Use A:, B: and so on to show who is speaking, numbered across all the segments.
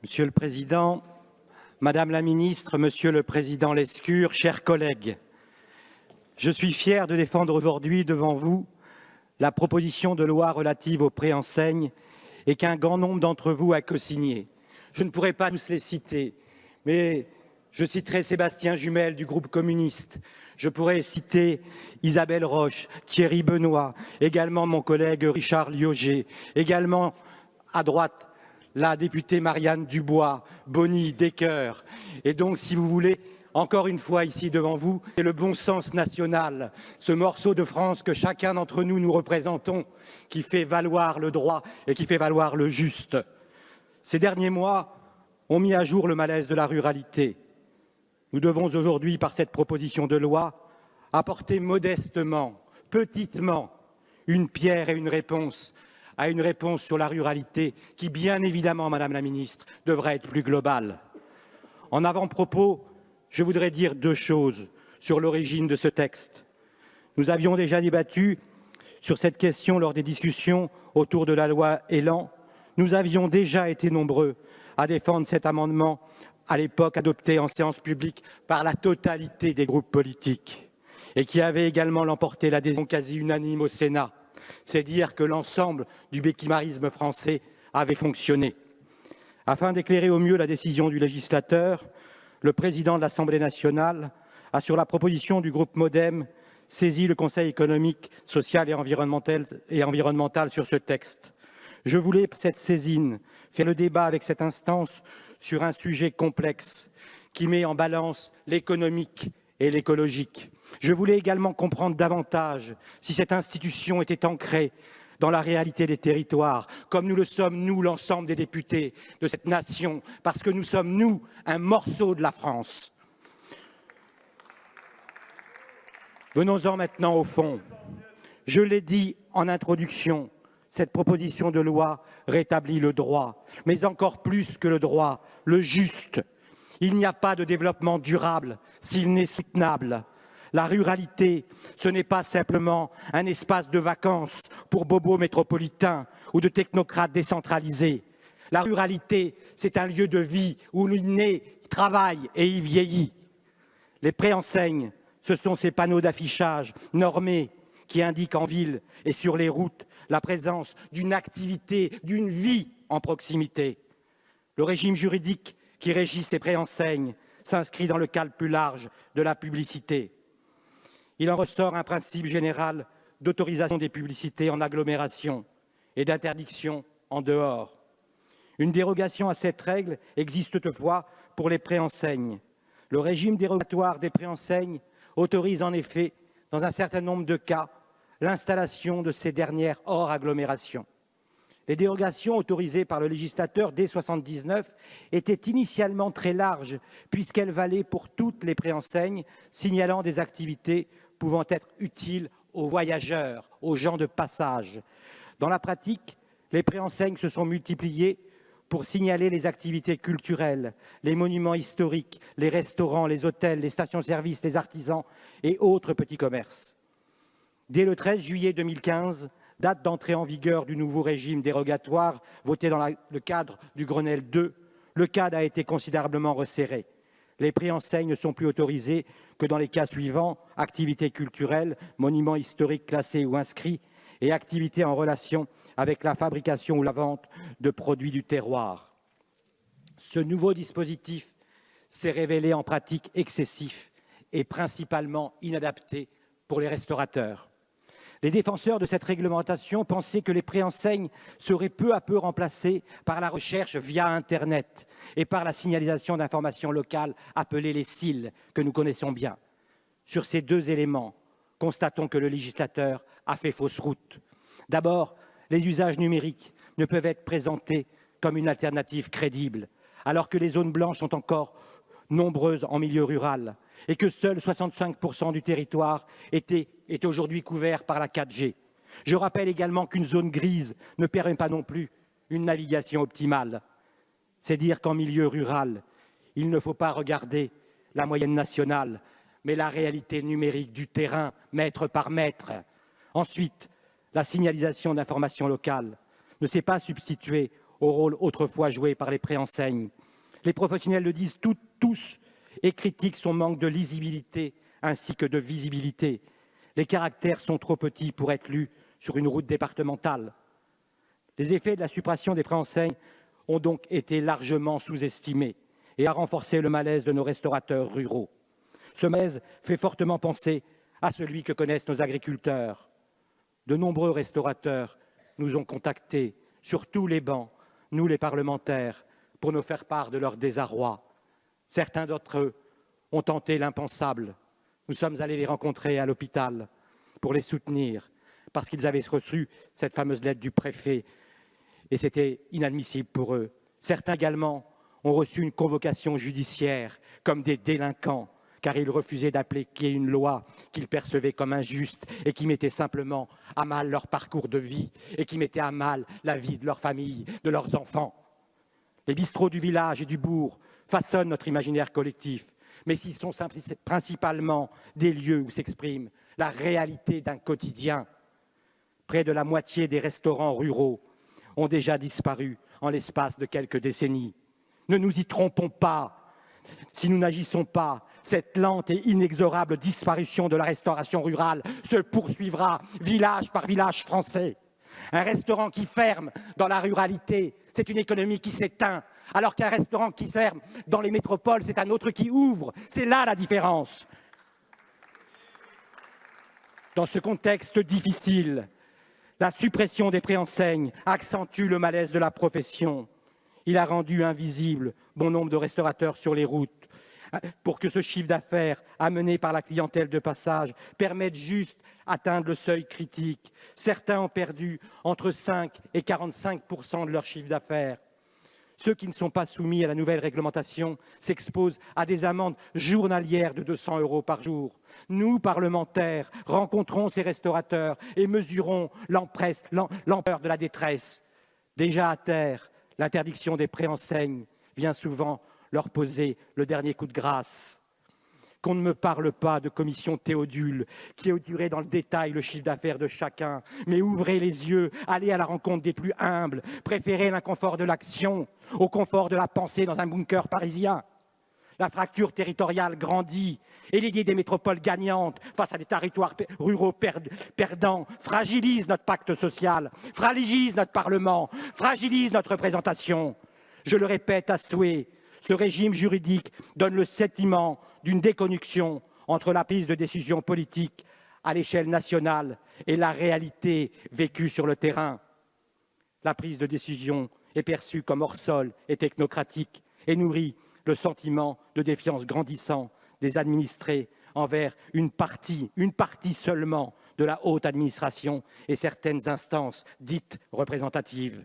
A: Monsieur le Président, Madame la Ministre, Monsieur le Président Lescure, chers collègues, je suis fier de défendre aujourd'hui devant vous la proposition de loi relative aux préenseignes et qu'un grand nombre d'entre vous a cosigné. Je ne pourrai pas tous les citer, mais je citerai Sébastien Jumel du groupe communiste, je pourrais citer Isabelle Roche, Thierry Benoît, également mon collègue Richard Lioger, également à droite la députée Marianne Dubois, Bonny, Descoeurs. Et donc, si vous voulez, encore une fois ici devant vous, c'est le bon sens national, ce morceau de France que chacun d'entre nous nous représentons, qui fait valoir le droit et qui fait valoir le juste. Ces derniers mois ont mis à jour le malaise de la ruralité. Nous devons aujourd'hui, par cette proposition de loi, apporter modestement, petitement, une pierre et une réponse à une réponse sur la ruralité qui, bien évidemment, Madame la Ministre, devrait être plus globale. En avant-propos, je voudrais dire deux choses sur l'origine de ce texte. Nous avions déjà débattu sur cette question lors des discussions autour de la loi Elan. Nous avions déjà été nombreux à défendre cet amendement, à l'époque adopté en séance publique par la totalité des groupes politiques et qui avait également l'emporté l'adhésion quasi unanime au Sénat. C'est dire que l'ensemble du béquimarisme français avait fonctionné. Afin d'éclairer au mieux la décision du législateur, le président de l'Assemblée nationale a, sur la proposition du groupe MoDem, saisi le Conseil économique, social et environnemental sur ce texte. Je voulais, cette saisine, faire le débat avec cette instance sur un sujet complexe qui met en balance l'économique et l'écologique. Je voulais également comprendre davantage si cette institution était ancrée dans la réalité des territoires, comme nous le sommes, nous, l'ensemble des députés de cette nation, parce que nous sommes, nous, un morceau de la France. Venons-en maintenant au fond. Je l'ai dit en introduction, cette proposition de loi rétablit le droit, mais encore plus que le droit, le juste. Il n'y a pas de développement durable s'il n'est soutenable. La ruralité, ce n'est pas simplement un espace de vacances pour bobos métropolitains ou de technocrates décentralisés. La ruralité, c'est un lieu de vie où il naît, il travaille et il vieillit. Les préenseignes, ce sont ces panneaux d'affichage normés qui indiquent en ville et sur les routes la présence d'une activité, d'une vie en proximité. Le régime juridique qui régit ces préenseignes s'inscrit dans le cadre plus large de la publicité. Il en ressort un principe général d'autorisation des publicités en agglomération et d'interdiction en dehors. Une dérogation à cette règle existe toutefois pour les préenseignes. Le régime dérogatoire des préenseignes autorise en effet, dans un certain nombre de cas, l'installation de ces dernières hors agglomération. Les dérogations autorisées par le législateur dès 1979 étaient initialement très larges, puisqu'elles valaient pour toutes les préenseignes signalant des activités pouvant être utiles aux voyageurs, aux gens de passage. Dans la pratique, les préenseignes se sont multipliées pour signaler les activités culturelles, les monuments historiques, les restaurants, les hôtels, les stations-service, les artisans et autres petits commerces. Dès le 13 juillet 2015, date d'entrée en vigueur du nouveau régime dérogatoire voté dans le cadre du Grenelle II, le cadre a été considérablement resserré. Les préenseignes ne sont plus autorisées que dans les cas suivants: activités culturelles, monuments historiques classés ou inscrits et activités en relation avec la fabrication ou la vente de produits du terroir. Ce nouveau dispositif s'est révélé en pratique excessif et principalement inadapté pour les restaurateurs. Les défenseurs de cette réglementation pensaient que les préenseignes seraient peu à peu remplacées par la recherche via Internet et par la signalisation d'informations locales appelées les SIL, que nous connaissons bien. Sur ces deux éléments, constatons que le législateur a fait fausse route. D'abord, les usages numériques ne peuvent être présentés comme une alternative crédible, alors que les zones blanches sont encore nombreuses en milieu rural et que seuls 65% du territoire est aujourd'hui couvert par la 4G. Je rappelle également qu'une zone grise ne permet pas non plus une navigation optimale. C'est dire qu'en milieu rural, il ne faut pas regarder la moyenne nationale, mais la réalité numérique du terrain, mètre par mètre. Ensuite, la signalisation d'informations locales ne s'est pas substituée au rôle autrefois joué par les préenseignes. Les professionnels le disent tous et critiquent son manque de lisibilité ainsi que de visibilité. Les caractères sont trop petits pour être lus sur une route départementale. Les effets de la suppression des préenseignes ont donc été largement sous-estimés et a renforcé le malaise de nos restaurateurs ruraux. Ce malaise fait fortement penser à celui que connaissent nos agriculteurs. De nombreux restaurateurs nous ont contactés sur tous les bancs, nous les parlementaires, pour nous faire part de leur désarroi. Certains d'entre eux ont tenté l'impensable. Nous sommes allés les rencontrer à l'hôpital pour les soutenir, parce qu'ils avaient reçu cette fameuse lettre du préfet, et c'était inadmissible pour eux. Certains également ont reçu une convocation judiciaire comme des délinquants, car ils refusaient d'appliquer une loi qu'ils percevaient comme injuste et qui mettait simplement à mal leur parcours de vie et qui mettait à mal la vie de leur famille, de leurs enfants. Les bistrots du village et du bourg façonnent notre imaginaire collectif, mais s'ils sont principalement des lieux où s'exprime la réalité d'un quotidien. Près de la moitié des restaurants ruraux ont déjà disparu en l'espace de quelques décennies. Ne nous y trompons pas. Si nous n'agissons pas, cette lente et inexorable disparition de la restauration rurale se poursuivra village par village français. Un restaurant qui ferme dans la ruralité, c'est une économie qui s'éteint, alors qu'un restaurant qui ferme dans les métropoles, c'est un autre qui ouvre. C'est là la différence. Dans ce contexte difficile, la suppression des préenseignes accentue le malaise de la profession. Il a rendu invisible bon nombre de restaurateurs sur les routes pour que ce chiffre d'affaires amené par la clientèle de passage permette juste d'atteindre le seuil critique. Certains ont perdu entre 5 et 45% de leur chiffre d'affaires. Ceux qui ne sont pas soumis à la nouvelle réglementation s'exposent à des amendes journalières de 200 € par jour. Nous, parlementaires, rencontrons ces restaurateurs et mesurons l'ampleur de la détresse. Déjà à terre, l'interdiction des préenseignes vient souvent leur poser le dernier coup de grâce. Qu'on ne me parle pas de commission Théodule, qui étudieraient dans le détail le chiffre d'affaires de chacun, mais ouvrez les yeux, allez à la rencontre des plus humbles, préférez l'inconfort de l'action au confort de la pensée dans un bunker parisien. La fracture territoriale grandit et l'idée des métropoles gagnantes face à des territoires ruraux perdants fragilise notre pacte social, fragilise notre Parlement, fragilise notre représentation. Je le répète à souhait, ce régime juridique donne le sentiment d'une déconnexion entre la prise de décision politique à l'échelle nationale et la réalité vécue sur le terrain. La prise de décision est perçue comme hors-sol et technocratique et nourrit le sentiment de défiance grandissant des administrés envers une partie seulement de la haute administration et certaines instances dites représentatives.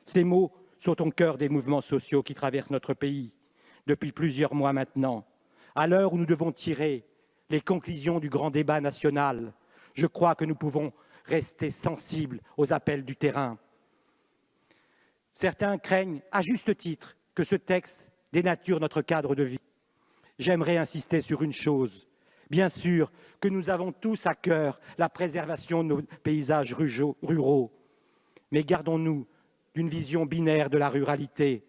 A: Ces mots sont au cœur des mouvements sociaux qui traversent notre pays depuis plusieurs mois maintenant. À l'heure où nous devons tirer les conclusions du grand débat national, je crois que nous pouvons rester sensibles aux appels du terrain. Certains craignent, à juste titre, que ce texte dénature notre cadre de vie. J'aimerais insister sur une chose. Bien sûr que nous avons tous à cœur la préservation de nos paysages ruraux, mais gardons-nous d'une vision binaire de la ruralité.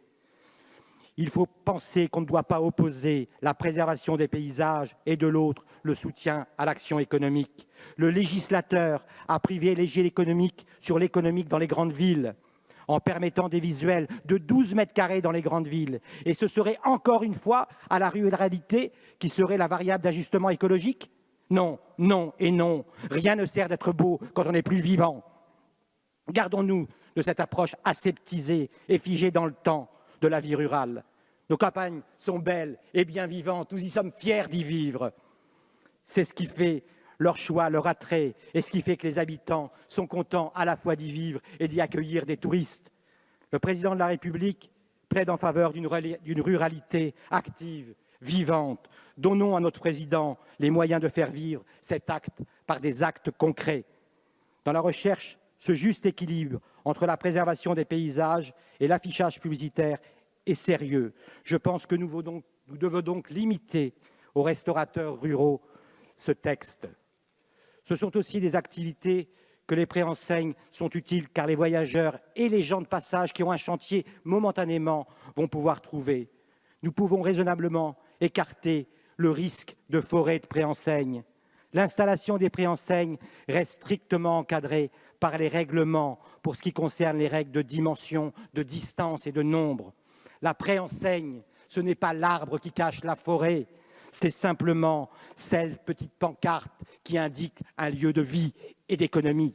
A: Il faut penser qu'on ne doit pas opposer la préservation des paysages et de l'autre le soutien à l'action économique. Le législateur a privilégié l'économique sur l'économique dans les grandes villes, en permettant des visuels de 12 mètres carrés dans les grandes villes. Et ce serait encore une fois à la ruralité qui serait la variable d'ajustement écologique? Non, non et non. Rien ne sert d'être beau quand on n'est plus vivant. Gardons-nous de cette approche aseptisée et figée dans le temps de la vie rurale. Nos campagnes sont belles et bien vivantes, nous y sommes fiers d'y vivre. C'est ce qui fait leur choix, leur attrait, et ce qui fait que les habitants sont contents à la fois d'y vivre et d'y accueillir des touristes. Le président de la République plaide en faveur d'une ruralité active, vivante. Donnons à notre président les moyens de faire vivre cet acte par des actes concrets. Dans la recherche, ce juste équilibre entre la préservation des paysages et l'affichage publicitaire est sérieux. Je pense que nous devons donc limiter aux restaurateurs ruraux ce texte. Ce sont aussi des activités que les préenseignes sont utiles car les voyageurs et les gens de passage qui ont un chantier momentanément vont pouvoir trouver. Nous pouvons raisonnablement écarter le risque de forêt de préenseignes. L'installation des préenseignes reste strictement encadrée par les règlements pour ce qui concerne les règles de dimension, de distance et de nombre. La préenseigne, ce n'est pas l'arbre qui cache la forêt, c'est simplement cette petite pancarte qui indique un lieu de vie et d'économie.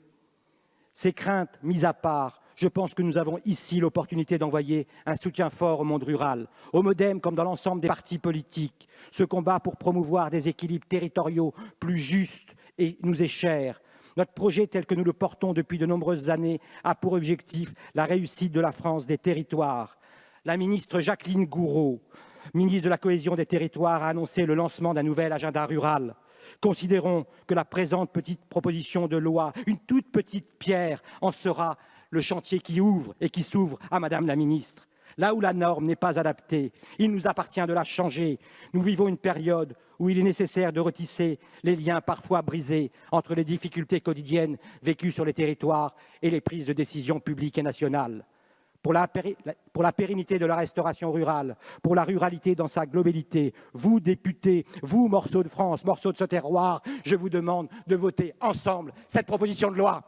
A: Ces craintes mises à part, je pense que nous avons ici l'opportunité d'envoyer un soutien fort au monde rural, au MoDem comme dans l'ensemble des partis politiques. Ce combat pour promouvoir des équilibres territoriaux plus justes nous est cher. Notre projet tel que nous le portons depuis de nombreuses années a pour objectif la réussite de la France des territoires. La ministre Jacqueline Gourault, ministre de la Cohésion des territoires, a annoncé le lancement d'un nouvel agenda rural. Considérons que la présente petite proposition de loi, une toute petite pierre, en sera le chantier qui ouvre et qui s'ouvre à Madame la ministre. Là où la norme n'est pas adaptée, il nous appartient de la changer. Nous vivons une période où il est nécessaire de retisser les liens parfois brisés entre les difficultés quotidiennes vécues sur les territoires et les prises de décision publiques et nationales. Pour la pérennité de la restauration rurale, pour la ruralité dans sa globalité, vous, députés, vous, morceaux de France, morceaux de ce terroir, je vous demande de voter ensemble cette proposition de loi.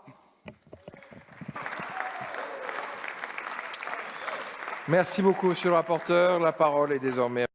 B: Merci beaucoup, monsieur le rapporteur. La parole est désormais